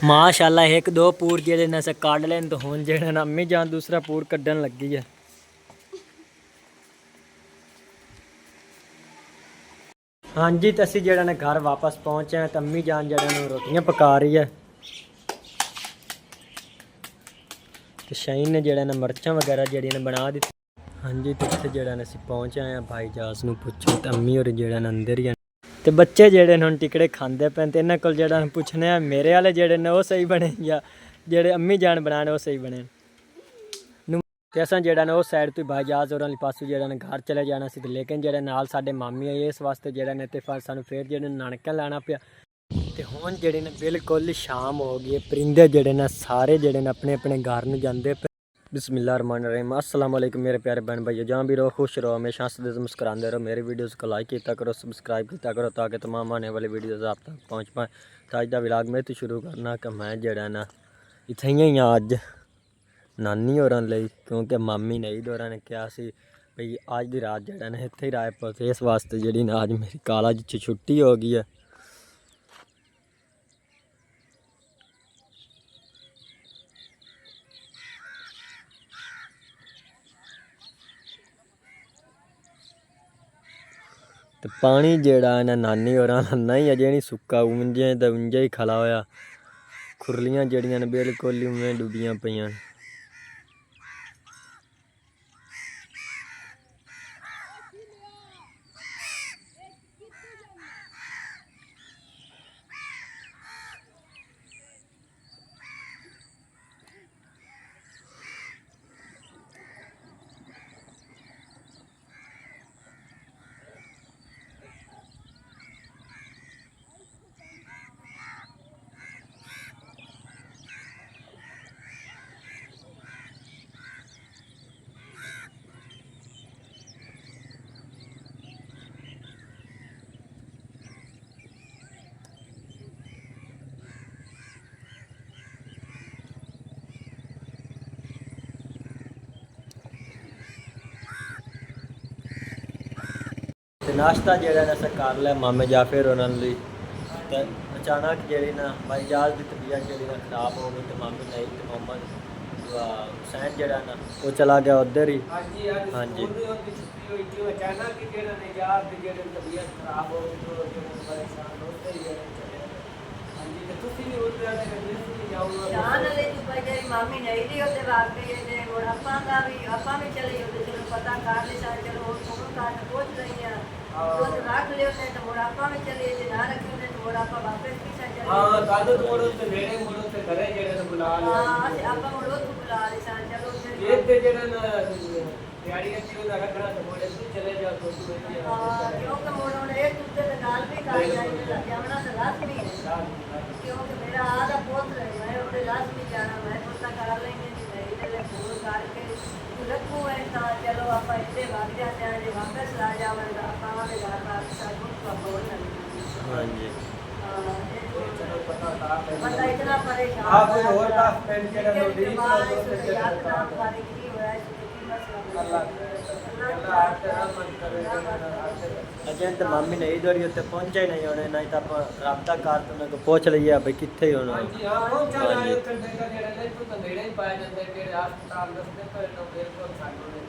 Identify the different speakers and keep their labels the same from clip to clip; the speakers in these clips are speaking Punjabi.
Speaker 1: माशाल्लाह एक दो पूर जेडे ने से काट लेन तो हुन जेडे ना अम्मी जान दूसरा पूर कड्डन लगी है। हाँ जी तो असी जेड़ा ने घर वापस पहुंचे हैं तो अम्मी जान जेड़ा ने रोटियां पका रही है तो शाहीन ने जेड़ा ने मिर्चां वगैरह जेड़ी ने बना दी। हाँ जी तो इत्थे जेड़ा ने असी पहुंच आए हैं भाई जास नूं पुछो तो अम्मी और जेड़ा ने अंदर ही हैं ते बच्चे जेड़े ने हुण टिकड़े खांदे पे ते इन्हां कोल जेड़ा पुछने मेरे वाले जेड़े ने वो सही बने या जेड़े अम्मी जान बनाने वो सही बने। ते असां जेड़ा ने उस साइड तो भाई जहाज होरां आह्ले पासों जेड़ा ने घर चले जाना सी लेकिन जेड़े नाल साडे मामी आए इस वास्ते जेड़ा ने ते फिर सानूं फिर जेड़े नानके लाना पिया ते हुण जेड़े ने बिल्कुल शाम हो गई है। परिंदे जेड़े ने सारे जेड़े ने अपने अपने घर नूं जांदे पे। बिस्मिल्लाहिर्रहमानिर्रहीम अस्सलाम वालेकुम मेरे प्यारे बहन भाइयों जहाँ भी रहो खुश रहो हमेशा हंसते मुस्कुराते रहो। मेरी वीडियोज़ को लाइक किया करो सब्सक्राइब किया करो ताकि तमाम आने वाली वीडियोज़ आप तक पहुँच पाएँ। तो अज का व्लॉग में तो शुरू करना कि मैं जेड़ा ना इत्थे ही अज नानी होरां लई क्योंकि मामी नहीं दौरा ने कहा सी भई अज दी रात जेड़ा ने इत्थे ही राय पर इस वास्ते जेड़ी ना अज मेरी कॉलेज च छुट्टी हो गई है। तो पानी जेड़ा ना नानी होरां नहीं अजे नहीं सुक्का उंजे तो उंजे ही खला होया खुरलियां जड़ियां ने बिल्कुल उवें डुबियां पईयां। ते नाश्ता जेड़ा ना असें कर लिया मामे जाफिर होरां लई ते अचानक जेड़ी ना भाई जहाज की तबीयत जेड़ी ना खराब हो गई तो मामी नहीं तो मोहम्मद हुसैन जेड़ा ना वो चला गया उधर ही। हाँ जी अचानक जेड़ा ने जहाज की जेड़ी तबीयत खराब हो गई तो परेशान होते ही हाँ जी तो तुसी भी उधर शान अली तो भाई जेरी मामी नहीं दी ओते वाकई जे और अपा का भी अपा में चले ओते चलो पता कर ले सा चलो और फोन कर पहुंच रही है तो रख ले ओते तो मोड़ापा में चले जे ना रखे ओते तो मोड़ापा वापस पीछे चले। हां कादो मोड़ो ते नेड़े मोड़ो ते घरे जेड़े ने बुला ले। हां आपा मोड़ो तो बुला ले सा चलो ये ते जेड़े ना दिहाड़ी अच्छी होदा रखना तो मोड़े तू चले जा तो तू हां क्योंकि मोड़ो ने एक दूसरे के नाल भी कर जाए कैमरा से लाजमी है क्योंकि मेरा आधा पोत रहे मैं उधर लाजमी जाना मैं पता कर लेंगे नहीं तेरे फोन करके रखू है तो चलो आप इतने भाग जाते हैं जो वापस ला जावेगा आप हमारे घर का सब कुछ बोल रहे। हां जी चलो पता इतना परेशान आप और का पेन के नदी तो याद ना पानी की होया इसकी मसला अल्लाह आप तेरा मन करे अजय तो मामी नहीं इधर ही होते पहुंचे नहीं होने नहीं तो आप राब्ता कार तो उनको पूछ लिया भाई कितने होना। हां जी हां पहुंचा जाए तो देखा जेड़ा ले तो नेड़े ही पाया जांदे जेड़े अस्पताल दसदे पर तो बिल्कुल साडो ने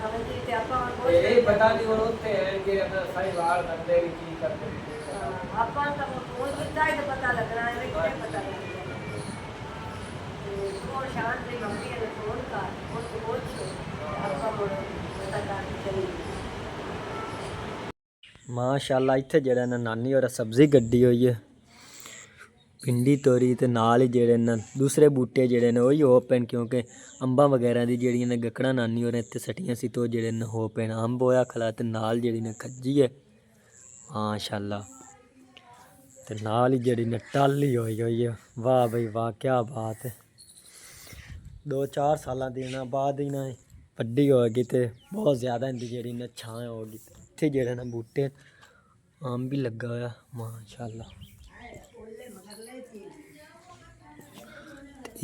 Speaker 1: हां जी ते आपा ये पता नहीं और होते हैं कि अपना सही वार करते की करते आपा का फोन कितना है तो पता लग रहा है कि पता लग रहा है तो शान से मम्मी ने फोन का और पूछ आपा पता कर चली माशाल्लाह इत्थे जेड़ा ना नानी और सब्जी गड्डी हुई है भिंडी तोरी ते नाल ही जेड़े न दूसरे बूटे जेड़े ने वही ओपन क्योंकि अंबा वगैरह दी जेड़ियां ने गकड़ा नानी होरें इत्थे सटियां सी तो जेड़े न ओपन अंब होया खला ते नाल जेड़ी ने खज्जी है माशाल्लाह ते नाल ही जेड़ी ने टाली हुई है। वाह भाई वाह क्या बात है 2-4 साल दिन बाद ही ना वड्डी होगी तो बहुत ज़्यादा इनकी जेड़ी ने छां होगी इत्थे जेड़े ने बूटे आम भी लगा हुआ माशाल्लाह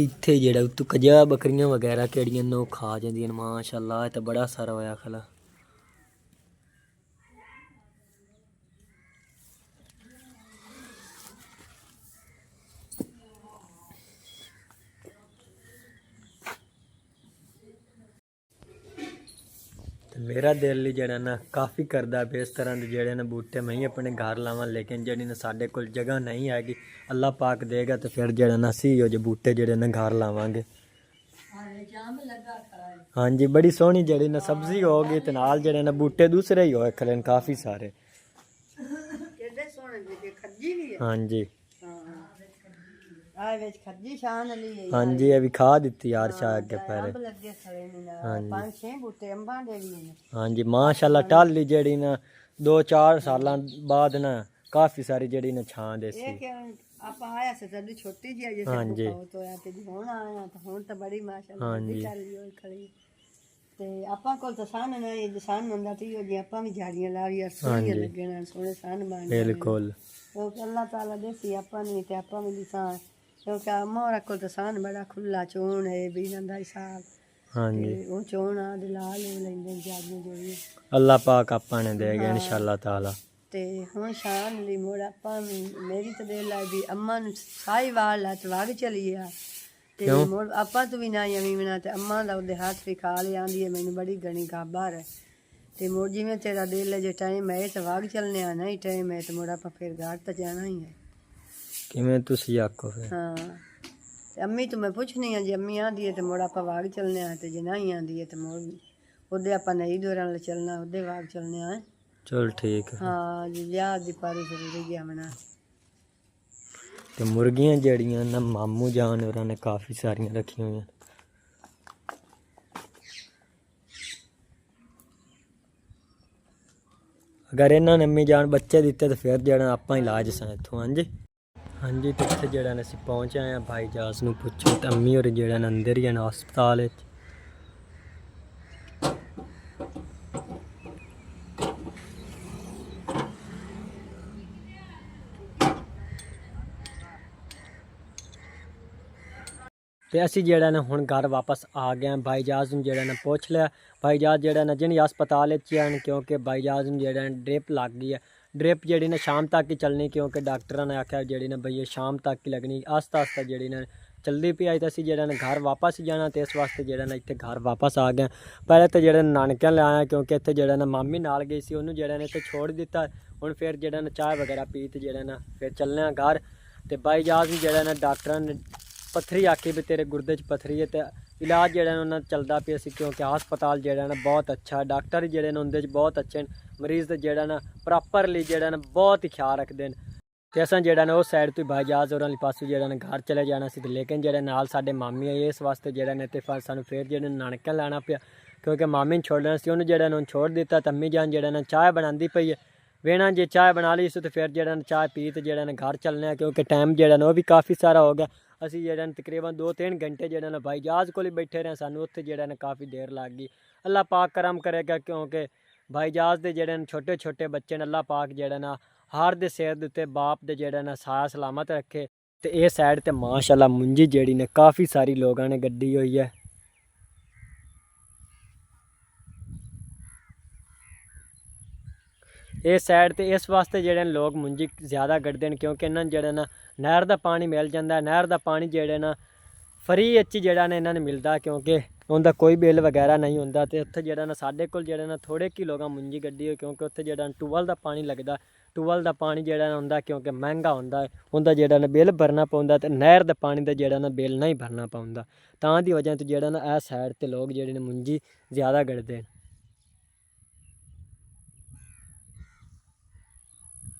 Speaker 1: इत्थे जेड़ा उत्तू कजा बकरियां वगैरह केड़ियां न ओह खा जांदियां न माशाल्लाह ते बड़ा सारा होया खला।
Speaker 2: मेरा दिल ਜਿਹੜਾ ਨਾ ਕਾਫੀ ਕਰਦਾ ਵੀ ਇਸ ਤਰ੍ਹਾਂ ਦੇ ਜਿਹੜੇ ਨੇ ਬੂਟੇ ਮੈਂ ਹੀ ਆਪਣੇ ਘਰ ਲਾਵਾਂ, ਲੇਕਿਨ ਜਿਹੜੀ ਨਾ ਸਾਡੇ ਕੋਲ ਜਗ੍ਹਾ ਨਹੀਂ ਹੈਗੀ। ਅੱਲਾਹ ਪਾਕ ਦੇਗਾ ਤੇ ਫਿਰ ਜਿਹੜਾ ਨਾ ਅਸੀਂ ਉਹ ਜੇ ਬੂਟੇ ਜਿਹੜੇ ਨੇ ਘਰ ਲਾਵਾਂਗੇ। ਹਾਂਜੀ, ਬੜੀ ਸੋਹਣੀ ਜਿਹੜੀ ਨਾ ਸਬਜ਼ੀ ਹੋਗੀ ਤੇ ਨਾਲ ਜਿਹੜੇ ਨਾ ਬੂਟੇ ਦੂਸਰੇ ਹੀ ਹੋਏ ਖਲੇ ਕਾਫੀ ਸਾਰੇ। ਹਾਂਜੀ
Speaker 1: ਆ ਵਿੱਚ ਖੱਜੀ ਸ਼ਾਨ ਲਈ
Speaker 2: ਹਾਂਜੀ, ਇਹ ਵੀ ਖਾ ਦਿੱਤੀ ਯਾਰ ਸ਼ਾਹ ਅੱਗੇ ਪਹਿਲੇ।
Speaker 1: ਅੰਬ ਲੱਗੇ ਖੜੇ ਨੇ ਨਾਲ 5-6 ਬੂਟੇ ਅੰਬਾਂ ਦੇ ਵੀ ਨੇ।
Speaker 2: ਹਾਂਜੀ ਮਾਸ਼ਾਅੱਲਾ, ਟਾਲੀ ਜਿਹੜੀ ਨਾ 2-4 ਸਾਲਾਂ ਬਾਅਦ ਨਾ ਕਾਫੀ ਸਾਰੀ ਜਿਹੜੀ ਨਾ ਛਾਂ ਦੇ ਸੀ।
Speaker 1: ਇਹ ਕਿ ਆਪਾਂ ਆਇਆ ਸੀ ਤਦ ਛੋਟੀ ਜਿਹੀ ਜਿਸ
Speaker 2: ਹਾਂਜੀ
Speaker 1: ਤੋਂ ਆ ਤੇ ਹੁਣ ਆਇਆ ਤਾਂ ਹੁਣ ਤਾਂ ਬੜੀ ਮਾਸ਼ਾਅੱਲਾ ਵੱਡੀ ਚੱਲੀ ਹੋਈ ਖੜੀ। ਤੇ ਆਪਾਂ ਕੋਲ ਤਾਂ ਸਾਨ ਨਾ ਇਹ ਸਾਨ ਹੁੰਦਾ ਤੇ ਉਹ ਜੀ ਆਪਾਂ ਵੀ ਝਾੜੀਆਂ ਲਾ ਰਹੀ ਸੋਹਣੀਆਂ ਲੱਗਣ ਸੋਹਣੇ ਸਾਨ ਬਣ
Speaker 2: ਬਿਲਕੁਲ।
Speaker 1: ਉਹ ਅੱਲਾਹ ਤਾਲਾ ਦੇਸੀ ਆਪਾਂ ਨਹੀਂ ਤੇ ਆਪਾਂ ਵੀ ਲਿਸਾਨ ਕਿਉਂਕਿ ਮੋਰਾ ਕੋਲ ਤਾਂ ਸਾਨ ਬੜਾ ਖੁੱਲਾ ਚੋਣ ਹੈ ਵੀ ਜਾਂਦਾ ਹਿਸਾਬ।
Speaker 2: ਹਾਂਜੀ
Speaker 1: ਉਹ ਚੋਣ ਆ ਦੇ ਲਾ ਲੈਂਦੇ ਝਾੜੀਆਂ ਜਿਹੜੀ
Speaker 2: ਅੱਲਾਹ ਪਾਕ ਆਪਾਂ ਨੇ ਦੇਗਾ ਇਨਸ਼ਾਅੱਲਾ ਤਾਲਾ।
Speaker 1: ਤੇ ਹੁਣ ਸ਼ਾਨ ਲਈ ਮੋੜ ਆਪਾਂ ਮੇਰੀ ਤਾਂ ਦਿਲ ਆ ਵੀ ਅੰਮਾ ਨੂੰ ਸਾਈ ਵਾਲ ਲਾ ਚਵਾਗ ਚਲੀ ਆ ਤੇ ਮੋੜ ਆਪਾਂ ਤੋਂ ਵੀ ਨਾ ਐਵੇਂ ਬਣਾ ਤੇ ਅੰਮਾ ਦਾ ਉਹਦੇ ਹੱਥ ਵੀ ਖਾ ਲਿਆਂਦੀ ਹੈ ਮੈਨੂੰ ਬੜੀ ਗਣੀ ਗਾਬਾਰ ਹੈ ਤੇ ਮੋੜ ਜਿਵੇਂ ਤੇਰਾ ਦਿਲ ਹੈ ਜੇ ਟਾਈਮ ਹੈ ਤੇ ਵਾਗ ਚੱਲਨੇ ਆ ਨਹੀਂ ਟਾਈਮ ਹੈ ਤੇ ਮੋੜ ਆਪਾਂ ਫਿਰ ਘਾਟ ਤਾਂ ਜਾਣਾ ਹੀ ਹੈ। ਕਿਵੇਂ
Speaker 2: ਤੁਸੀਂ ਆਖੋ ਫਿਰ।
Speaker 1: ਹਾਂ ਤੇ ਅੰਮੀ ਤੋਂ ਮੈਂ ਪੁੱਛਣੀ ਆ ਜੇ ਅੰਮੀ ਆਂਦੀ ਹੈ ਤੇ ਮੋੜ ਆਪਾਂ ਵਾਗ ਚੱਲਨੇ ਆ ਤੇ ਜੇ ਨਹੀਂ ਆਂਦੀ ਹੈ ਤੇ ਮੋੜ ਉਹਦੇ ਆਪਾਂ ਨਹੀਂ ਦੌਰਾਂ ਨਾਲ ਚੱਲਣਾ ਉਹਦੇ ਵਾਗ ਚੱਲਨੇ ਆ।
Speaker 2: ਚਲ ਠੀਕ ਹੈ।
Speaker 1: ਹਾਂ ਜੀ ਵਿਆਹ ਦੀ ਪਾਰੀ ਜ਼ਰੂਰੀ ਗਿਆ ਮਨਾ।
Speaker 2: ਤੇ ਮੁਰਗੀਆਂ ਜਿਹੜੀਆਂ ਨਾ ਮਾਮੂ ਜਾਨ ਹੋਰਾਂ ਨੇ ਕਾਫੀ ਸਾਰੀਆਂ ਰੱਖੀਆਂ ਹੋਈਆਂ। ਅਗਰ ਇਹਨਾਂ ਨੇ ਅੰਮੀ ਜਾਨ ਬੱਚੇ ਦਿੱਤੇ ਤਾਂ ਫਿਰ ਜਿਹੜਾ ਆਪਾਂ ਇਲਾਜ ਸਾਂ ਇੱਥੋਂ। ਹਾਂਜੀ ਹਾਂਜੀ, ਤੇ ਇੱਥੇ ਜਿਹੜਾ ਨੇ ਅਸੀਂ ਪਹੁੰਚ ਆਏ ਹਾਂ ਭਾਈ ਜਾਸ ਨੂੰ ਪੁੱਛੋ ਤਾਂ ਅੰਮੀ ਹੋਰ ਜਿਹੜਾ ਨੇ ਅੰਦਰ ਹੀ ਹਨ ਹਸਪਤਾਲ ਵਿੱਚ। ਤੇ ਅਸੀਂ ਜਿਹੜਾ ਨਾ ਹੁਣ ਘਰ ਵਾਪਸ ਆ ਗਏ ਹਾਂ। ਭਾਈ ਜਾਜ਼ ਨੂੰ ਜਿਹੜਾ ਨਾ ਪੁੱਛ ਲਿਆ। ਭਾਈ ਜਾਜ਼ ਜਿਹੜਾ ਨਾ ਜਿਹਨੇ ਹਸਪਤਾਲ ਵਿੱਚ ਹਨ ਕਿਉਂਕਿ ਭਾਈ ਜਾਜ਼ ਨੂੰ ਜਿਹੜਾ ਡ੍ਰਿਪ ਲੱਗ ਗਈ ਹੈ। ਡ੍ਰਿਪ ਜਿਹੜੀ ਨਾ ਸ਼ਾਮ ਤੱਕ ਹੀ ਚੱਲਣੀ ਕਿਉਂਕਿ ਡਾਕਟਰਾਂ ਨੇ ਆਖਿਆ ਜਿਹੜੀ ਨਾ ਬਈ ਇਹ ਸ਼ਾਮ ਤੱਕ ਹੀ ਲੱਗਣੀ। ਆਸਤਾ ਆਸਤਾ ਜਿਹੜੀ ਨਾ ਚਲਦੀ ਪਈ ਆਈ ਤਾਂ ਅਸੀਂ ਜਿਹੜਾ ਨਾ ਘਰ ਵਾਪਸ ਜਾਣਾ ਤੇ ਇਸ ਵਾਸਤੇ ਜਿਹੜਾ ਨਾ ਇੱਥੇ ਘਰ ਵਾਪਸ ਆ ਗਏ। ਪਹਿਲੇ ਤਾਂ ਜਿਹੜਾ ਨਾਨਕਿਆਂ ਲੈ ਆਇਆ ਕਿਉਂਕਿ ਇੱਥੇ ਜਿਹੜਾ ਨਾ ਮਾਮੀ ਨਾਲ ਗਈ ਸੀ ਉਹਨੂੰ ਜਿਹੜਾ ਨੇ ਇੱਥੇ ਛੋੜ ਦਿੱਤਾ। ਹੁਣ ਫਿਰ ਜਿਹੜਾ ਨਾ ਚਾਹ ਵਗੈਰਾ ਪੀ ਤੇ ਜਿਹੜਾ ਨਾ ਫਿਰ ਚੱਲਨੇ ਆ ਘਰ। ਤੇ ਭਾਈ ਜਾਜ਼ ਨੂੰ ਜਿਹੜਾ ਨਾ ਡਾਕਟਰਾਂ ਨੇ ਪੱਥਰੀ ਆਖੀ ਵੀ ਤੇਰੇ ਗੁਰਦੇ 'ਚ ਪੱਥਰੀ ਹੈ ਤੇ ਇਲਾਜ ਜਿਹੜਾ ਨਾ ਉਹਨਾਂ ਚੱਲਦਾ ਪਿਆ ਸੀ ਕਿਉਂਕਿ ਹਸਪਤਾਲ ਜਿਹੜਾ ਨਾ ਬਹੁਤ ਅੱਛਾ ਡਾਕਟਰ ਜਿਹੜੇ ਨੇ ਉਹਦੇ 'ਚ ਬਹੁਤ ਅੱਛੇ ਨੇ। ਮਰੀਜ਼ ਦਾ ਜਿਹੜਾ ਨਾ ਪ੍ਰੋਪਰਲੀ ਜਿਹੜਾ ਨਾ ਬਹੁਤ ਹੀ ਖਿਆਲ ਰੱਖਦੇ ਨੇ। ਤੇ ਅਸਾਂ ਜਿਹੜਾ ਨਾ ਉਸ ਸਾਈਡ ਤੋਂ ਭਾਈ ਜਾਜ਼ ਹੋਰਾਂ ਵਾਲੀ ਪਾਸੋਂ ਜਿਹੜਾ ਨਾ ਘਰ ਚਲੇ ਜਾਣਾ ਸੀ ਤੇ ਲੇਕਿਨ ਜਿਹੜੇ ਨਾਲ ਸਾਡੇ ਮਾਮੀ ਆਏ ਇਸ ਵਾਸਤੇ ਜਿਹੜਾ ਨੇ ਤੇ ਫਿਰ ਸਾਨੂੰ ਫਿਰ ਜਿਹੜੇ ਨਾਨਕਿਆਂ ਲੈਣਾ ਪਿਆ ਕਿਉਂਕਿ ਮਾਮੀ ਨੂੰ ਛੋੜਨਾ ਸੀ। ਉਹਨੂੰ ਜਿਹੜਾ ਨਾ ਛੋੜ ਦਿੱਤਾ। ਤਾਂ ਅੰਮੀ ਜਾਨ ਜਿਹੜਾ ਨਾ ਚਾਹ ਬਣਾਉਂਦੀ ਪਈ ਹੈ ਵੇਣਾ ਜੇ ਚਾਹ ਬਣਾ ਲਈ ਸੀ ਤੇ ਫਿਰ ਜਿਹੜਾ ਨਾ ਚਾਹ ਪੀ ਤੇ ਜਿਹੜਾ ਨਾ ਘਰ ਚੱਲਣੇ ਆ ਕਿਉਂਕਿ ਟਾਈਮ ਜਿਹੜਾ ਨਾ ਉਹ ਵੀ ਕਾਫੀ ਸਾਰਾ ਹੋ ਗਿਆ। ਅਸੀਂ ਜਿਹੜਾ ਤਕਰੀਬਨ 2-3 ਘੰਟੇ ਜਿਹੜਾ ਨਾ ਭਾਈ ਜਾਜ਼ ਕੋਲ ਹੀ ਬੈਠੇ ਰਹੇ। ਸਾਨੂੰ ਉੱਥੇ ਜਿਹੜਾ ਨਾ ਕਾਫੀ ਦੇਰ ਲੱਗ ਗਈ। ਅੱਲਾਹ ਪਾਕ ਕਰਮ ਕਰੇਗਾ ਕਿਉਂਕਿ ਭਾਈ ਜਾਜ਼ ਦੇ ਜਿਹੜੇ ਛੋਟੇ ਛੋਟੇ ਬੱਚੇ ਨੇ ਅੱਲਾਹ ਪਾਕ ਜਿਹੜਾ ਨਾ ਹਰ ਦੇ ਸਿਰ ਦੇ ਉੱਤੇ ਬਾਪ ਦੇ ਜਿਹੜਾ ਨਾ ਸਾਇਆ ਸਲਾਮਤ ਰੱਖੇ। ਤੇ ਇਹ ਸਾਈਡ ਤੇ ਮਾਸ਼ਾਅੱਲਾ ਮੁੰਜੀ ਜਿਹੜੀ ਨੇ ਕਾਫੀ ਸਾਰੀ ਲੋਕਾਂ ਨੇ ਗੱਡੀ ਹੋਈ ਹੈ। ਇਹ ਸਾਈਡ ਤੇ ਇਸ ਵਾਸਤੇ ਜਿਹੜੇ ਲੋਕ ਮੁੰਜੀ ਜ਼ਿਆਦਾ ਕੱਢਦੇ ਨੇ ਕਿਉਂਕਿ ਇਹਨਾਂ ਨੂੰ ਜਿਹੜਾ ਨਾ ਨਹਿਰ ਦਾ ਪਾਣੀ ਮਿਲ ਜਾਂਦਾ। ਨਹਿਰ ਦਾ ਪਾਣੀ ਜਿਹੜੇ ਨਾ ਫਰੀ ਵਿੱਚ ਜਿਹੜਾ ਨਾ ਇਹਨਾਂ ਨੂੰ ਮਿਲਦਾ ਕਿਉਂਕਿ ਉਹਦਾ ਕੋਈ ਬਿੱਲ ਵਗੈਰਾ ਨਹੀਂ ਹੁੰਦਾ। ਤੇ ਉੱਥੇ ਜਿਹੜਾ ਨਾ ਸਾਡੇ ਕੋਲ ਜਿਹੜਾ ਨਾ ਥੋੜੇ ਕਿ ਲੋਕਾਂ ਮੁੰਜੀ ਕੱਢੀ ਹੋਈ ਕਿਉਂਕਿ ਉੱਥੇ ਜਿਹੜਾ ਟੂਵਲ ਦਾ ਪਾਣੀ ਲੱਗਦਾ। ਟੂਵਲ ਦਾ ਪਾਣੀ ਜਿਹੜਾ ਨਾ ਹੁੰਦਾ ਕਿਉਂਕਿ ਮਹਿੰਗਾ ਹੁੰਦਾ ਹੈ ਉਹਦਾ ਜਿਹੜਾ ਨਾ ਬਿੱਲ ਭਰਨਾ ਪਾਉਂਦਾ ਤੇ ਨਹਿਰ ਦਾ ਪਾਣੀ ਦਾ ਜਿਹੜਾ ਨਾ ਬਿੱਲ ਨਹੀਂ ਭਰਨਾ ਪਾਉਂਦਾ। ਤਾਂ ਦੀ ਵਜ੍ਹਾ ਤੋਂ ਜਿਹੜਾ ਨਾ ਇਹ ਸਾਈਡ ਤੇ ਲੋਕ ਜਿਹੜੇ ਨੇ ਮੁੰਜੀ ਜ਼ਿਆਦਾ ਕੱਢਦੇ ਨੇ।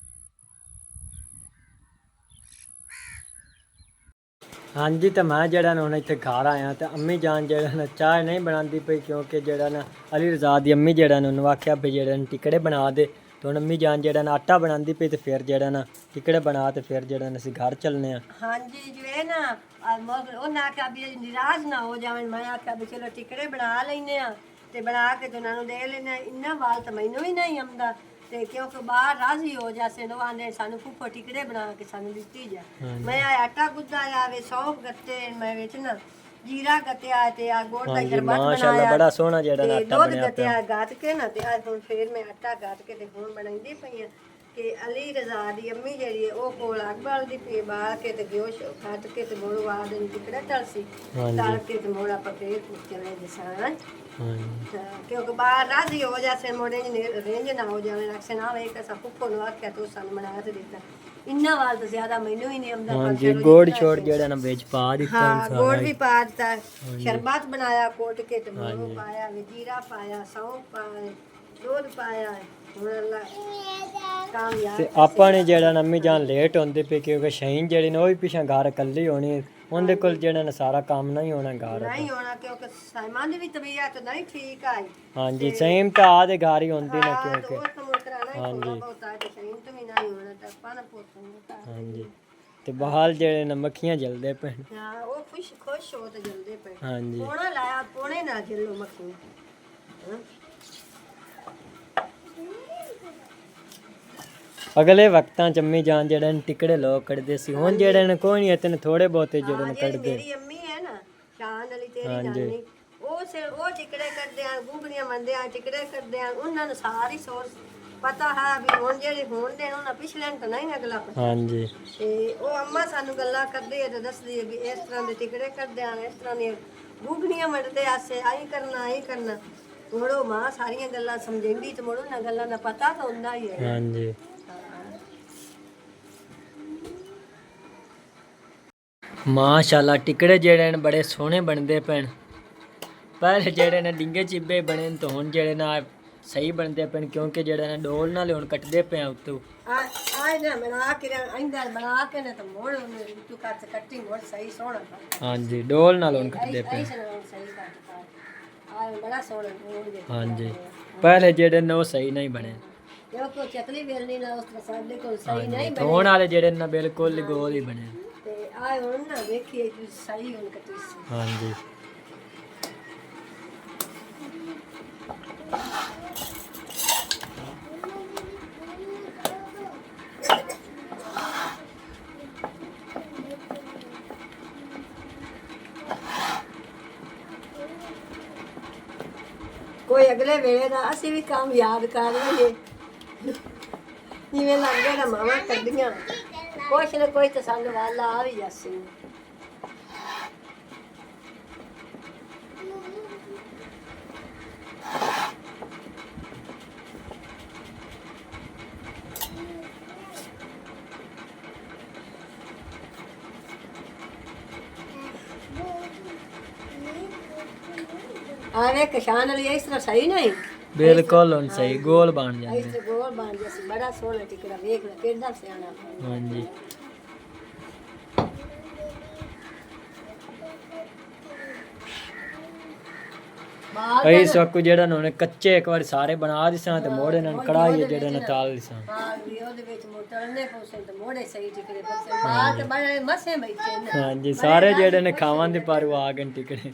Speaker 2: ਹਾਂਜੀ, ਤਾਂ ਮੈਂ ਜਿਹੜਾ ਨਾ ਹੁਣ ਇੱਥੇ ਘਰ ਆਇਆ ਤੇ ਅੰਮੀ ਜਾਨ ਜਿਹੜਾ ਨਾ ਚਾਹ ਨਹੀਂ ਬਣਾਉਂਦੀ ਪਈ ਕਿਉਂਕਿ ਜਿਹੜਾ ਨਾ ਅਲੀ ਰਜ਼ਾ ਦੀ ਅੰਮੀ ਜਿਹੜਾ ਨਾ ਉਹਨੂੰ ਆਖਿਆ ਵੀ ਜਿਹੜਾ ਟਿਕੜੇ ਬਣਾ ਦੇ। ਤੇ ਹੁਣ ਅੰਮੀ ਜਾਨ ਜਿਹੜਾ ਨਾ ਆਟਾ ਬਣਾਉਂਦੀ ਪਈ ਤੇ ਫਿਰ ਜਿਹੜਾ ਨਾ ਟਿਕੜੇ ਬਣਾ ਤੇ ਫਿਰ ਜਿਹੜਾ ਨਾ ਅਸੀਂ ਘਰ ਚੱਲਨੇ ਆ।
Speaker 1: ਹਾਂਜੀ ਜਿਵੇਂ ਨਾ ਉਹਨਾਂ ਆਖਿਆ ਵੀ ਨਿਰਾਸ਼ ਨਾ ਹੋ ਜਾਵਣ। ਮੈਂ ਆਖਿਆ ਵੀ ਚਲੋ ਟਿਕੜੇ ਬਣਾ ਲੈਨੇ ਆ ਤੇ ਬਣਾ ਕੇ ਤੇ ਉਹਨਾਂ ਨੂੰ ਦੇ ਲੈਣਾ। ਇੰਨਾ ਵਾਲ ਤਾਂ ਮੈਨੂੰ ਵੀ ਨਹੀਂ ਆਉਂਦਾ ਤੇ ਕਿਉਂਕਿ ਬਾਹਰ ਰਾਜ਼ੀ ਹੋ ਜਾਸੇ ਨੋ ਆਂਦੇ ਸਾਨੂੰ ਫੁੱਫੋ ਟਿਕੜੇ ਬਣਾ ਕੇ ਸਾਨੂੰ ਦਿੱਤੀ ਜਾ। ਮੈਂ ਆਟਾ ਗੁੱਦਾ ਆਵੇ ਸੌਂਫ ਗੱਤੇ ਮੈਂ ਵਿੱਚ ਨਾ ਜੀਰਾ ਗੱਤਿਆ ਤੇ ਆ ਗੋੜ ਦਾ ਸ਼ਰਬਤ ਬਣਾਇਆ।
Speaker 2: ਮਾਸ਼ਾਅੱਲਾ ਬੜਾ ਸੋਹਣਾ ਜਿਹੜਾ ਆਟਾ
Speaker 1: ਦੁੱਧ
Speaker 2: ਬਣਿਆ
Speaker 1: ਗੱਤਿਆ ਗੱਤ ਕੇ ਨਾ ਤੇ ਅੱਜ ਹੁਣ ਫੇਰ ਮੈਂ ਆਟਾ ਗੱਤ ਕੇ ਤੇ ਹੁਣ ਬਣਾਉਂਦੀ ਪਈ ਆ
Speaker 3: ਕਿ ਅਲੀ ਰਜ਼ਾ ਦੀ ਅੰਮੀ ਜਿਹੜੀ ਹੈ ਉਹ ਕੋਲ ਅੱਗ ਬਾਲਦੀ ਪਈ, ਬਾਲ ਕੇ ਤੇ ਗਿਓ ਕੱਟ ਕੇ ਤੇ ਮੋੜ ਬਾਦ ਨੂੰ ਟਿਕੜਾ ਤਲਸੀ ਤਲ ਕੇ ਤੇ ਮੋੜ ਆਪਾਂ ਫੇਰ ਚਲੇ ਜਸਾਂ ਕਿਉਂਕਿ ਬਾਹਰ ਰਾਜ਼ੀ ਹੋ ਜਾਸੇ ਮੋੜੇ ਰੇਂਜ ਨਾ ਹੋ ਜਾਵੇ ਅਕਸੇ ਨਾ ਵੇ ਕਿ ਸਭ ਕੁੱਕੋ ਨੂੰ ਆਖਿਆ ਤੂੰ ਸਾਨੂੰ ਬਣਾ ਕੇ ਦਿੱਤਾ ਇੰਨਾ ਵਾਲ ਤਾਂ ਜ਼ਿਆਦਾ ਮੈਨੂੰ ਹੀ ਨਹੀਂ ਆਉਂਦਾ।
Speaker 2: ਹਾਂਜੀ ਗੋੜ ਛੋੜ ਜਿਹੜਾ ਨਾ ਵਿੱਚ ਪਾ ਦਿੱਤਾ
Speaker 3: ਹਾਂ ਗੋੜ ਵੀ ਪਾ ਦਿੱਤਾ, ਸ਼ਰਬਤ ਬਣਾਇਆ ਕੋਟ ਕੇ ਤੇ ਮੋੜ ਪਾਇਆ, ਜੀਰਾ ਪਾਇਆ, ਸੌਂਫ ਪਾਇਆ, ਦੁੱਧ ਪਾਇਆ। ਹੁਣ ਅੱਲਾ ਕਾਮਯਾਬ
Speaker 2: ਤੇ ਆਪਾਂ ਨੇ ਜਿਹੜਾ ਨਾ ਅੰਮੀ ਜਾਨ ਲੇਟ ਹੁੰਦੇ ਪਏ ਕਿਉਂਕਿ ਸ਼ਹੀਨ ਜਿਹੜੀ ਨੇ ਉਹ ਵੀ ਪਿਛਾ ਘਰ ਇਕੱਲੀ ਹੋਣੀ, ਉਹਦੇ ਕੋਲ ਜਿਹੜਾ ਨਾ ਸਾਰਾ ਕੰਮ ਨਹੀਂ ਹੋਣਾ ਘਰ
Speaker 3: ਨਹੀਂ ਹੋਣਾ ਕਿਉਂਕਿ ਸਾਈਮਾਨ ਦੀ ਵੀ ਤਬੀਅਤ ਨਹੀਂ ਠੀਕ ਆਈ।
Speaker 2: ਹਾਂਜੀ ਸਹੀਮ ਤਾਂ ਆਦੇ ਘਰ ਹੀ ਹੁੰਦੀ ਨਾ ਕਿਉਂਕਿ
Speaker 3: ਹਾਂਜੀ
Speaker 2: ਹਾਂਜੀ ਤੇ ਬਾਹਰ ਜਿਹੜੇ ਨਾ ਮੱਖੀਆਂ ਜਲਦੇ ਪਏ
Speaker 3: ਹਾਂ ਉਹ ਖੁਸ਼ ਹੋ ਤੇ ਜਲਦੇ ਪਏ।
Speaker 2: ਹਾਂਜੀ
Speaker 3: ਪੋਣਾ ਲਾਇਆ ਪੋਣੇ ਨਾ ਜਲੋ ਮੱਖੀਆਂ।
Speaker 2: ਅਗਲੇ ਵਕਤਾਂ ਚ ਅੰਮੀ ਜਾਨ ਜਿਹੜੇ ਨੇ ਟਿਕੜੇ ਲੋਕ ਕੱਢਦੇ ਸੀ, ਹੁਣ ਜਿਹੜੇ ਨੇ ਕੋਈ ਨਹੀਂ ਇਤਨੇ ਥੋੜੇ ਬਹੁਤੇ ਜਿਹੜੇ ਨੇ ਕੱਢਦੇ।
Speaker 3: ਮੇਰੀ ਅੰਮੀ ਹੈ ਨਾ ਸ਼ਾਨ ਵਾਲੀ ਤੇਰੀ ਨਾਨੀ, ਉਹ ਟਿਕੜੇ ਕਰਦੇ ਆ, ਗੁੰਗਲੀਆਂ ਮੰਦੇ ਆ, ਟਿਕੜੇ ਕਰਦੇ ਆ, ਉਹਨਾਂ ਨੂੰ ਸਾਰੀ ਸੋਚ ਪਤਾ ਹੈ ਵੀ ਹੁਣ ਜਿਹੜੇ ਹੋਣ ਦੇ ਉਹਨਾਂ ਪਿਛਲੇ ਤਾਂ ਨਹੀਂ ਅਗਲਾ ਪਤਾ।
Speaker 2: ਹਾਂਜੀ
Speaker 3: ਤੇ ਉਹ ਅੰਮਾ ਸਾਨੂੰ ਗੱਲਾਂ ਕਰਦੀ ਹੈ ਤੇ ਦੱਸਦੀ ਹੈ ਵੀ ਇਸ ਤਰ੍ਹਾਂ ਦੇ ਟਿਕੜੇ ਕਰਦੇ ਆ, ਇਸ ਤਰ੍ਹਾਂ ਦੀਆਂ ਗੁੰਗਲੀਆਂ ਮੰਡਦੇ ਆਸੇ ਆਈ ਕਰਨਾ ਮੋੜੋ ਮਾਂ ਸਾਰੀਆਂ ਗੱਲਾਂ ਸਮਝਾਉਂਦੀ ਤੇ ਮੋੜੋ ਨਾ ਗੱਲਾਂ ਦਾ ਪਤਾ ਤਾਂ ਹੁੰਦਾ ਹੀ ਹੈ।
Speaker 2: ਹਾਂਜੀ ਮਾਸ਼ਾਅੱਲਾ ਟਿਕੜੇ ਜਿਹੜੇ ਨੇ ਬੜੇ ਸੋਹਣੇ ਬਣਦੇ ਪੈਣ। ਪਹਿਲੇ ਜਿਹੜੇ ਨੇ ਡਿੰਗੇ ਚਿੱਬੇ ਬਣੇ ਨੇ ਤੇ ਹੁਣ ਜਿਹੜੇ ਨਾ ਸਹੀ ਬਣਦੇ ਪੈਣ ਕਿਉਂਕਿ ਜਿਹੜੇ ਨੇ ਡੋਲ ਨਾਲ ਹੁਣ ਕੱਟਦੇ ਪਏ ਉੱਤੋਂ।
Speaker 3: ਆਏ ਨਾ ਬਣਾ ਕੇ ਇੰਦਰ ਬਣਾ ਕੇ ਨਾ ਤਾਂ ਮੋੜ ਉਹਨੂੰ ਤੂੰ ਕੱਟੀ ਮੋੜ ਸਹੀ ਸੋਹਣਾ।
Speaker 2: ਹਾਂਜੀ ਡੋਲ ਨਾਲ ਹੁਣ ਕੱਟਦੇ ਪਏ।
Speaker 3: ਸਹੀ ਕੱਟ ਆਏ ਬੜਾ ਸੋਹਣਾ ਹੋਣਗੇ।
Speaker 2: ਹਾਂਜੀ ਪਹਿਲੇ ਜਿਹੜੇ ਨੇ ਉਹ ਸਹੀ ਨਹੀਂ ਬਣੇ
Speaker 3: ਕਿਉਂਕਿ ਚਕਲੀ ਵੇਲਣੀ ਨਾ ਉਸ ਤਰ੍ਹਾਂ ਸਾਡੇ ਕੋਲ ਸਹੀ ਨਹੀਂ ਬਣੇ।
Speaker 2: ਹੁਣ ਵਾਲੇ ਜਿਹੜੇ ਨੇ ਬਿਲਕੁਲ ਗੋਲ ਹੀ ਬਣੇ
Speaker 3: ਤੇ ਆਏ ਹੁਣ ਨਾ ਵੇਖੀਏ ਕਿ ਸਹੀ ਹੁਣ ਕੱਟੀ ਸੀ।
Speaker 2: ਹਾਂਜੀ
Speaker 3: ਕੋਈ ਅਗਲੇ ਵੇਲੇ ਦਾ ਅਸੀਂ ਵੀ ਕੰਮ ਯਾਦ ਕਰ ਲਈਏ ਜਿਵੇਂ ਲੱਗਦਾ ਨਾ ਮਾਵਾਂ ਕਰਦੀਆਂ ਕੁਛ ਨਾ ਕੋਈ ਤਾਂ ਸਾਨੂੰ ਵਾਲਾ ਆ ਵੀ ਜਾਸੀ। ਆਵੇ ਕਸ਼ਾਨ ਵਾਲੀ ਇਸ ਤਰ੍ਹਾਂ ਸਹੀ ਨਹੀਂ
Speaker 2: ਬਿਲਕੁਲ ਹੁਣ ਸਹੀ ਗੋਲ ਬਣ ਜਾਂਦੇ।
Speaker 3: ਇਸ ਤੇ ਗੋਲ ਬਣ ਗਿਆ ਸੀ ਬੜਾ ਸੋਹਣਾ ਟਿਕੜਾ ਵੇਖ ਲੈ ਕਿੰਨਾ ਸਿਆਣਾ।
Speaker 2: ਹਾਂਜੀ ਅਈ ਸੱਕੂ ਜਿਹੜਾ ਨੇ ਕੱਚੇ ਇੱਕ ਵਾਰ ਸਾਰੇ ਬਣਾ ਦਿਸਾਂ ਤੇ ਮੋੜੇ ਨਾਲ ਕੜਾਈ ਜਿਹੜੇ ਨੇ ਤਾਲ ਦਿਸਾਂ।
Speaker 3: ਹਾਂ ਵੀ ਉਹਦੇ ਵਿੱਚ ਮੋਟਰਨੇ ਪੋਸੇ ਤੇ ਮੋੜੇ ਸਹੀ ਟਿਕੜੇ ਪੋਸੇ ਬਾਤ ਬੜੇ ਮਸੇ ਬੈਠੇ ਨੇ।
Speaker 2: ਹਾਂਜੀ ਸਾਰੇ ਜਿਹੜੇ ਨੇ ਖਾਵਾਂ ਦੇ ਪਰ ਆ ਗਏ ਟਿਕੜੇ।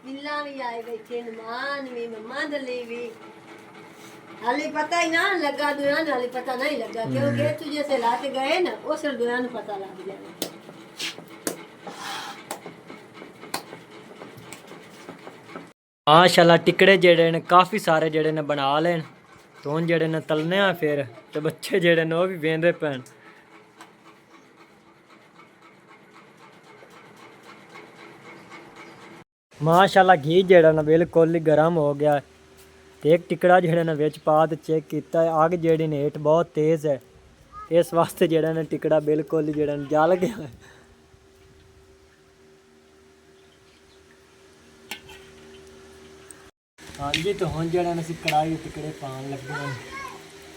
Speaker 3: ਬਿੱਲਾ ਵੀ ਆਏ ਬੈਠੇ ਨੇ, ਮਾਨ ਵੀ ਮੰਮਾ ਦੇ ਲਈ ਵੀ ਹਾਲੇ ਪਤਾ ਹੀ ਨਾ ਲੱਗਾ ਦੁਨੀਆ ਨੂੰ ਹਾਲੇ ਪਤਾ ਨਹੀਂ ਲੱਗਾ ਕਿਉਂਕਿ ਤੂੰ ਜੈਸੇ ਲਾ ਕੇ ਗਏ ਨਾ ਉਸ ਦੁਨੀਆ ਨੂੰ ਪਤਾ ਲੱਗ ਜਾਣਾ।
Speaker 2: ਮਾਸ਼ਾਅੱਲਾ ਟਿਕੜੇ ਜਿਹੜੇ ਨੇ ਕਾਫੀ ਸਾਰੇ ਜਿਹੜੇ ਨੇ ਬਣਾ ਲੈਣ ਤੇ ਹੁਣ ਜਿਹੜੇ ਨੇ ਤਲਨੇ ਆ ਫਿਰ ਤੇ ਬੱਚੇ ਜਿਹੜੇ ਨੇ ਉਹ ਵੀ ਵੇਂਦੇ ਪੈਣ। ਮਾਸ਼ਾਅੱਲਾ ਘੀ ਜਿਹੜਾ ਨਾ ਬਿਲਕੁਲ ਹੀ ਗਰਮ ਹੋ ਗਿਆ ਤੇ ਇੱਕ ਟਿਕੜਾ ਜਿਹੜਾ ਨੇ ਵਿੱਚ ਪਾ ਤੇ ਚੈੱਕ ਕੀਤਾ ਅੱਗ ਜਿਹੜੀ ਨੇ ਹੇਠ ਬਹੁਤ ਤੇਜ਼ ਹੈ ਇਸ ਵਾਸਤੇ ਜਿਹੜਾ ਨੇ ਟਿਕੜਾ ਬਿਲਕੁਲ ਹੀ ਜਿਹੜਾ ਜਲ ਗਿਆ। ਹਾਂਜੀ ਤੇ ਹੁਣ ਜਿਹੜਾ ਅਸੀਂ ਕੜਾਈ ਟਿਕੜੇ ਪਾਉਣ ਲੱਗੇ ਹਾਂ।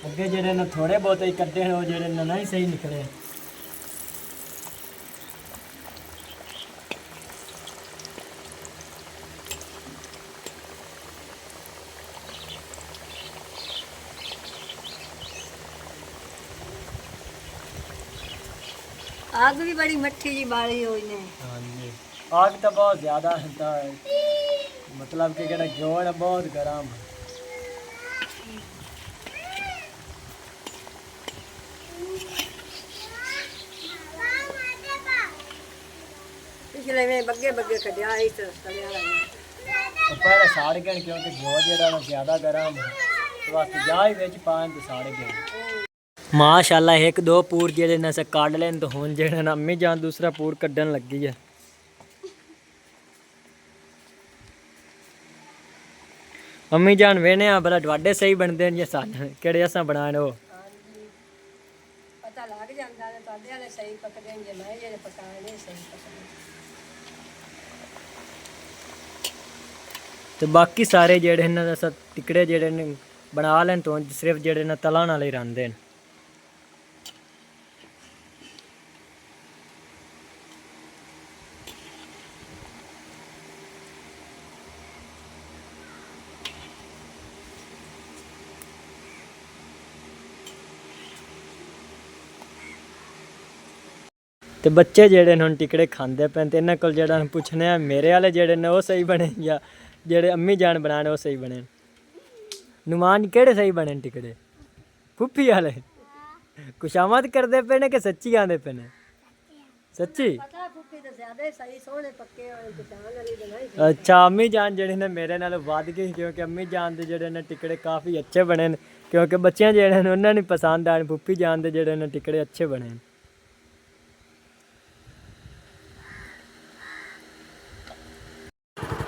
Speaker 2: ਅੱਗੇ ਜਿਹੜੇ ਨੇ ਥੋੜੇ ਬਹੁਤੇ ਹੀ ਕੱਢੇ ਨੇ ਉਹ ਜਿਹੜੇ ਨੇ ਨਹੀਂ ਸਹੀ ਨਿਕਲੇ।
Speaker 3: आग भी बड़ी मट्ठी जी बाली हुई ने।
Speaker 2: हाँ जी आग तो बहुत ज़्यादा है मतलब कि ਜਿਹੜਾ ਜੋੜ ਹੈ ਬਹੁਤ ਗਰਮ ਹੈ।
Speaker 3: पिछले में बग्गे बग्गे कटिया इस तलिया लगा
Speaker 2: पहले साड़ गए क्योंकि जोड़ ਜਿਹੜਾ ਜ਼ਿਆਦਾ ਗਰਮ ਹੈ तो वास्ते जा ही ਵਿੱਚ ਪਾਣ ਤੇ ਸਾੜ गए। माशाल्लाह एक दो पूर जेडे ने से काट लेन तो हुन जेडे ना अम्मी जान दूसरा पूर कड्डन लगी है। अम्मी जान वेने आ भला ਤੁਹਾਡੇ सही बनदे ने सान केड़े असा बनाने हो
Speaker 3: ਪਤਾ ਲੱਗ ਜਾਂਦਾ ਨੇ ਤੁਹਾਡੇ ਵਾਲੇ ਸਹੀ ਪੱਕਦੇ ਨੇ, ਮੈਂ ਜਿਹੜੇ ਪਕਾਏ ਨੇ ਸਹੀ ਪੱਕਦੇ।
Speaker 2: ਤੇ ਬਾਕੀ ਸਾਰੇ ਜਿਹੜੇ ਇਹਨਾਂ ਦਾ ਟਿਕੜੇ ਜਿਹੜੇ ਨੇ ਬਣਾ ਲੈਣ ਤੋਂ ਸਿਰਫ ਜਿਹੜੇ ਨੇ ਤਲਾਂ ਨਾਲ ਹੀ ਰਹਿੰਦੇ ਨੇ। ਤੇ ਬੱਚੇ ਜਿਹੜੇ ਨੇ ਹੁਣ ਟਿਕੜੇ ਖਾਂਦੇ ਪਏ ਤੇ ਇਹਨਾਂ ਕੋਲ ਜਿਹੜਾ ਪੁੱਛਣੇ ਆ ਮੇਰੇ ਵਾਲੇ ਜਿਹੜੇ ਨੇ ਉਹ ਸਹੀ ਬਣੇ ਜਾਂ ਜਿਹੜੇ ਅੰਮੀ ਜਾਨ ਬਣਾਣੇ ਉਹ ਸਹੀ ਬਣੇ। ਨੁਮਾਨ ਕਿਹੜੇ ਸਹੀ ਬਣੇ ਟਿਕੜੇ? ਫੁੱਫੀ ਵਾਲੇ ਕੁਸ਼ਾਮਤ ਕਰਦੇ ਪਏ ਨੇ ਕਿ ਸੱਚੀ ਆਂਦੇ ਪਏ ਨੇ? ਸੱਚੀ
Speaker 3: ਪਤਾ ਫੁੱਫੀ ਤਾਂ ਜ਼ਿਆਦਾ ਸਹੀ ਸੋਹਣੇ ਪੱਕੇ ਹੋਏ ਕਿਸਾਨ ਵਾਲੀ ਬਣਾਈ।
Speaker 2: ਅੱਛਾ ਅੰਮੀ ਜਾਨ ਜਿਹੜੇ ਨੇ ਮੇਰੇ ਨਾਲ ਵੱਧ ਗਈ ਕਿਉਂਕਿ ਅੰਮੀ ਜਾਨ ਦੇ ਜਿਹੜੇ ਨੇ ਟਿਕੜੇ ਕਾਫੀ ਅੱਛੇ ਬਣੇ ਨੇ ਕਿਉਂਕਿ ਬੱਚਿਆਂ ਜਿਹੜੇ ਨੇ ਉਹਨਾਂ ਨੂੰ ਪਸੰਦ ਆਣ। ਫੁੱਫੀ ਜਾਨ ਦੇ ਜਿਹੜੇ ਨੇ ਟਿਕੜੇ ਅੱਛੇ ਬਣੇ ਨੇ।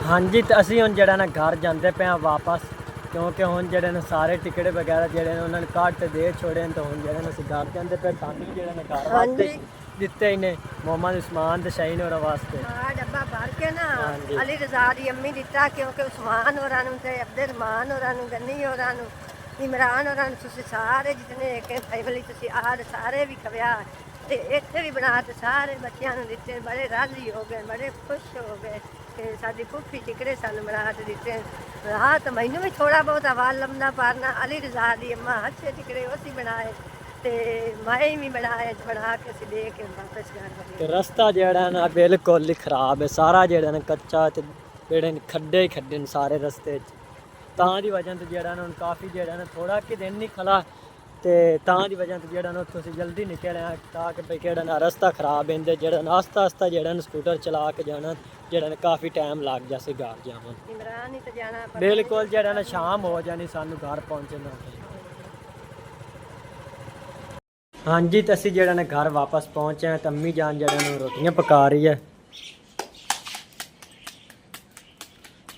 Speaker 2: ਹਾਂਜੀ ਤੇ ਅਸੀਂ ਹੁਣ ਜਿਹੜਾ ਨਾ ਘਰ ਜਾਂਦੇ ਪਏ ਆ ਵਾਪਸ ਕਿਉਂਕਿ ਹੁਣ ਜਿਹੜੇ ਨੇ ਸਾਰੇ ਟਿਕੜੇ ਵਗੈਰਾ ਜਿਹੜੇ ਨੇ ਉਹਨਾਂ ਨੂੰ ਕੱਟ ਦੇ ਛੋੜੇ ਨੇ। ਤਾਂ ਹੁਣ ਜਿਹੜੇ ਨੇ ਅਸੀਂ ਘਰ ਜਾਂਦੇ ਪਏ ਸਾਨੂੰ ਜਿਹੜੇ ਨੇ ਘਰ ਵਾਸਤੇ ਦਿੱਤੇ ਹੀ ਨੇ ਮੁਹੰਮਦ ਉਸਮਾਨ ਤੇ ਸ਼ਹੀਨ ਹੋਰਾਂ ਵਾਸਤੇ
Speaker 3: ਆ ਡੱਬਾ ਭਰ ਕੇ ਨਾ ਅਲੀ ਰਜ਼ਾ ਦੀ ਅੰਮੀ ਦਿੱਤਾ ਕਿਉਂਕਿ ਉਸਮਾਨ ਹੋਰਾਂ ਨੂੰ ਤੇ ਅਬਦੁਰਰਹਿਮਾਨ ਹੋਰਾਂ ਨੂੰ ਗੰਨੀ ਹੋਰਾਂ ਨੂੰ ਇਮਰਾਨ ਹੋਰਾਂ ਨੂੰ ਤੁਸੀਂ ਸਾਰੇ ਜਿਤਨੇ ਕਿ ਫੈਮਿਲੀ ਤੁਸੀਂ ਆਹ ਸਾਰੇ ਵੀ ਖਵਿਆ ਤੇ ਇੱਥੇ ਵੀ ਬਣਾ ਤੇ ਸਾਰੇ ਬੱਚਿਆਂ ਨੂੰ ਦਿੱਤੇ। ਬੜੇ ਰਾਜ਼ੀ ਹੋ ਗਏ, ਬੜੇ ਖੁਸ਼ ਹੋ ਗਏ ਕਿ ਸਾਡੀ ਫੁੱਫੀ ਟਿਕੜੇ ਸਾਨੂੰ ਬਣਾ ਕੇ ਦਿੱਤੇ। ਹਾਂ ਤਾਂ ਮੈਨੂੰ ਵੀ ਥੋੜਾ ਬਹੁਤ ਆਵਾਜ਼ ਲੰਮਾ ਪਾਰਨਾ ਅਲੀ ਰਜ਼ਾ ਦੀ ਅੰਮਾ ਅੱਛੇ ਟਿਕੜੇ ਅਸੀਂ ਬਣਾਏ ਤੇ ਮੈਂ ਵੀ ਬਣਾਏ ਬਣਾ ਕੇ ਅਸੀਂ ਦੇ ਕੇ ਵਾਪਸ ਘਰ ਵਗੇ।
Speaker 2: ਤੇ ਰਸਤਾ ਜਿਹੜਾ ਨਾ ਬਿਲਕੁਲ ਹੀ ਖਰਾਬ ਹੈ ਸਾਰਾ ਜਿਹੜਾ ਨਾ ਕੱਚਾ ਤੇ ਜਿਹੜੇ ਨੇ ਖੱਡੇ ਹੀ ਖੱਡੇ ਨੇ ਸਾਰੇ ਰਸਤੇ 'ਚ। ਤਾਂ ਦੀ ਵਜ੍ਹਾ ਤੋਂ ਜਿਹੜਾ ਨਾ ਹੁਣ ਕਾਫੀ ਜਿਹੜਾ ਨਾ ਥੋੜਾ ਕਿ ਦਿਨ ਨਹੀਂ ਖਲਾ ਤੇ ਤਾਂ ਦੀ ਵਜ੍ਹਾ ਤੋਂ ਜਿਹੜਾ ਨਾ ਉੱਥੋਂ ਅਸੀਂ ਜਲਦੀ ਨਿਕਲੇ ਆ ਤਾਂ ਕਿ ਭਈ ਕਿਹੜਾ ਨਾ ਰਸਤਾ ਖਰਾਬ ਹੁੰਦੇ ਜਿਹੜਾ ਨਾ ਆਸਤਾ ਜਿਹੜਾ ਨਾ ਸਕੂਟਰ ਚਲਾ ਕੇ ਜਾਣਾ ਜਿਹੜਾ ਨਾ ਕਾਫੀ ਟਾਈਮ ਲੱਗ ਜਾ ਸੀ ਘਰ ਜਾਵਾਂ।
Speaker 3: ਇਮਰਾਨ ਹੀ ਤਾਂ ਜਾਣਾ
Speaker 2: ਬਿਲਕੁਲ ਜਿਹੜਾ ਨਾ ਸ਼ਾਮ ਹੋ ਜਾਣੀ ਸਾਨੂੰ ਘਰ ਪਹੁੰਚਣਾ। ਹਾਂਜੀ ਤੇ ਅਸੀਂ ਜਿਹੜਾ ਨਾ ਘਰ ਵਾਪਸ ਪਹੁੰਚੇ ਆ ਤਾਂ ਅੰਮੀ ਜਾਨ ਜਿਹੜਾ ਨੂੰ ਰੋਟੀਆਂ ਪਕਾ ਰਹੀ ਹੈ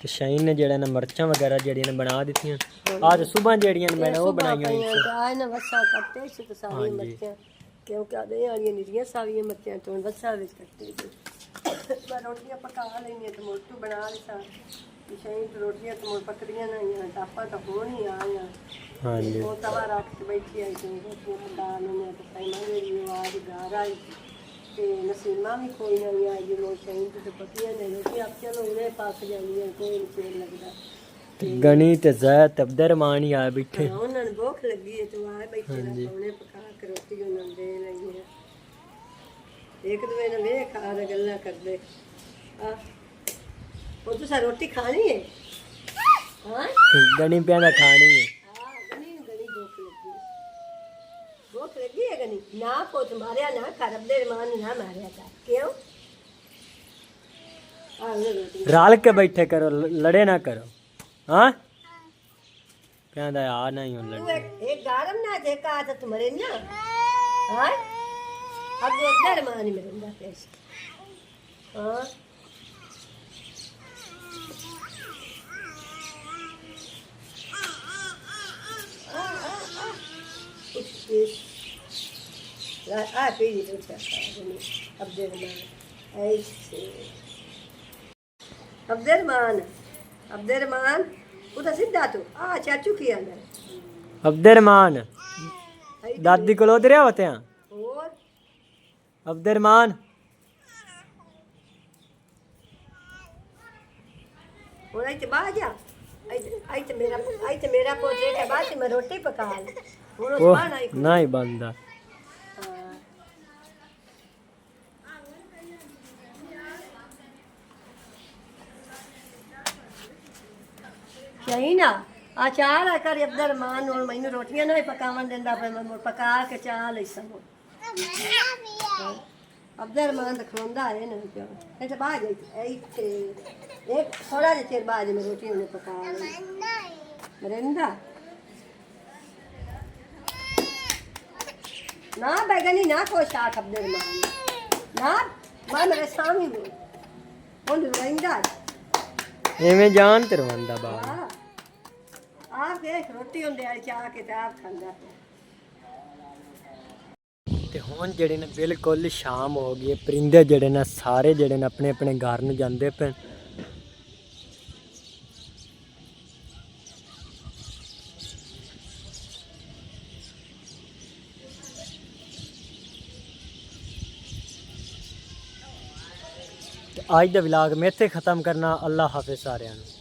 Speaker 2: ਤੇ ਸ਼ਾਹੀਨ ਨੇ ਜਿਹੜਾ ਨਾ ਮਿਰਚਾਂ ਵਗੈਰਾ ਜਿਹੜੀਆਂ ਨੇ ਬਣਾ ਦਿੱਤੀਆਂ। आज सुबह जड़ियां मैंने वो बनाई हुई
Speaker 3: आए ना वसा कट्टे से तो सारी मिर्चियां क्योंकि आदे वाली निरियां सारी मिर्चियां तो वसा विच कट्टे दी रोटियां पका लेनी तो मोटू बना लेसा शहीन तो रोटियां तो मोर पकड़ियां नहीं टापा तो हो नहीं आया। हां जी वो तवा रख के बैठी आई तो रोटियां पका लेने तो टाइम मेरी आवाज घर आई ते नसीमा भी कोई नहीं आई लो शहीन तो पकियां नहीं रोटी आप चलो उन्हें पास जानी है कोई नहीं चेर लगदा
Speaker 2: गनी ते ज़ैद अब्दुर्रहमान ही आए बैठे
Speaker 3: ਉਹਨਾਂ ਨੂੰ ਭੁੱਖ ਲੱਗੀ ਹੈ ਤੇ ਆਏ ਬੈਠੇ ਨੇ ਉਹਨੇ ਪਕਾ ਕੇ ਰੋਟੀ ਉਹਨਾਂ ਨੂੰ ਦੇ ਲਈ ਹੈ। ਇੱਕ ਦੂਜੇ ਨਾਲ ਵੇਖ ਆ ਗੱਲਾਂ ਕਰਦੇ ਆ ਉਹ ਤੁਸੀਂ ਰੋਟੀ ਖਾਣੀ ਹੈ ਹਾਂ
Speaker 2: गनी प्यादा खानी है
Speaker 3: ਹਾਂ ਗਣੀ ਨੂੰ ਗਣੀ ਭੁੱਖ ਲੱਗੀ ਹੈ ਗਣੀ ਨਾ ਪੁੱਤ ਮਾਰਿਆ ਨਾ ਕਰ ਅਬਦੁਰਰਹਿਮਾਨ ਨੂੰ ਨਾ ਮਾਰਿਆ ਕਰ ਕਿਉਂ ਆ ਰੋਟੀ
Speaker 2: रल के बैठे करो लड़े ना करो। हाँ कहता आ नहीं हो लड़
Speaker 3: एक गारम ना देखा तो तुम्हारे ना हाँ अब वो अब्दुर्रहमान ही मेरे अंदर पैसे हाँ आ पीड़ी तो अच्छा अब्दुर्रहमान ऐसे अब्दुर्रहमान उधर सीधा तू आ चाचू की अंदर
Speaker 2: अब्दुर्रहमान दादी को उधर होते हैं
Speaker 3: और
Speaker 2: अब्दुर्रहमान
Speaker 3: और आई तो बाहर जा आई तो मेरा पोते के बाद मैं रोटी पका ली और उस बाहर आई
Speaker 2: नहीं बंदा
Speaker 3: नहीं ना आ चाह ला कर अब्दुर्रहमान और मैनू रोटियां ना पकावन देंदा पे मैं पका के चाह ले समो अब्दुर्रहमान तो खलोंदा है ना क्यों ऐसे बाहर जाई ऐसे एक थोड़ा जे चेर बाद में रोटी उन्हें पका ली मरिंदा ਨਾ ਬੈਗਨੀ ਨਾ ਕੁਛ ਆ ਖਬਦੇ ਮਾਂ ਨਾ ਮੈਂ ਮੇਰੇ ਸਾਹਮਣੇ ਨੂੰ ਹੁਣ ਰਹਿੰਦਾ
Speaker 2: ਐਵੇਂ ਜਾਨ ਤੇ ਰਵੰਦਾ ਬਾਬਾ
Speaker 3: ਆ ਕੇ ਰੋਟੀ ਹੁੰਦੇ ਆ ਚਾਹ ਕੇ ਤੇ ਆਪ ਖਾਂਦਾ
Speaker 2: ਤੇ ਹੁਣ ਜਿਹੜੇ ਨੇ ਬਿਲਕੁਲ ਸ਼ਾਮ ਹੋ ਗਈ ਹੈ। ਪਰਿੰਦੇ ਜਿਹੜੇ ਨੇ ਸਾਰੇ ਜਿਹੜੇ ਨੇ ਆਪਣੇ ਆਪਣੇ ਘਰ ਨੂੰ ਜਾਂਦੇ ਪਏ। ਤੇ ਅੱਜ ਦਾ ਵਲੌਗ ਮੈਂ ਇੱਥੇ ਖਤਮ ਕਰਨਾ। ਅੱਲਾ ਹਾਫਿਜ਼ ਸਾਰਿਆਂ ਨੂੰ।